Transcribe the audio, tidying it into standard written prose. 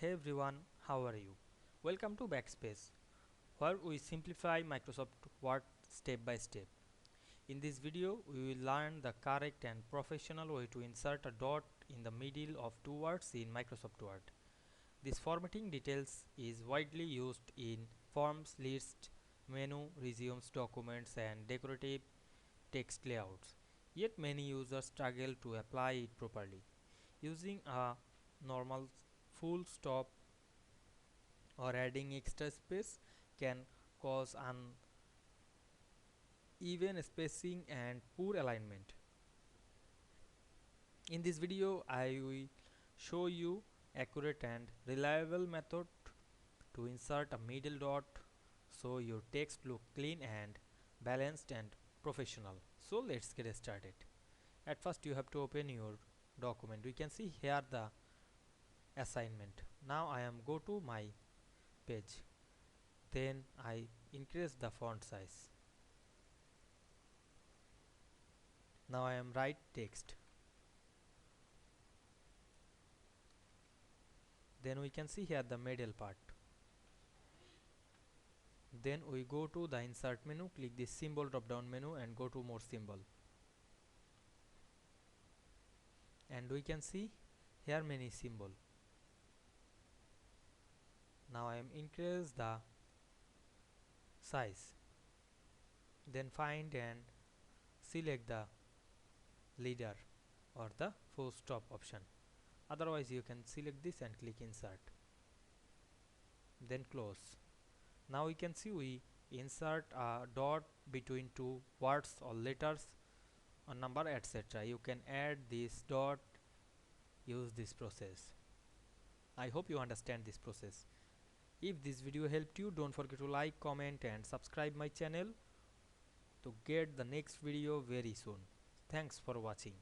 Hey everyone, how are you? Welcome to Backspace, where we simplify Microsoft Word step by step. In this video, we will learn the correct and professional way to insert a dot in the middle of two words in Microsoft Word. This formatting details is widely used in forms, lists, menu, resumes, documents, and decorative text layouts. Yet many users struggle to apply it properly. Using a normal full stop or adding extra space can cause uneven spacing and poor alignment. In this video, I will show you accurate and reliable method to insert a middle dot so your text look clean and balanced and professional. So let's get started. At first you have to open your document. We can see here the assignment. Now I am go to my page. Then I increase the font size. Now I am write text. Then we can see here the middle part. Then we go to the insert menu, click this symbol drop down menu and go to more symbol. And we can see here many symbol. Now I am increase the size. Then find and select the leader or the full stop option. Otherwise you can select this and click insert. Then close. Now we can see we insert a dot between two words or letters or number, etc. You can add this dot, use this process. I hope you understand this process. If this video helped you, don't forget to like, comment and subscribe my channel to get the next video very soon. Thanks for watching.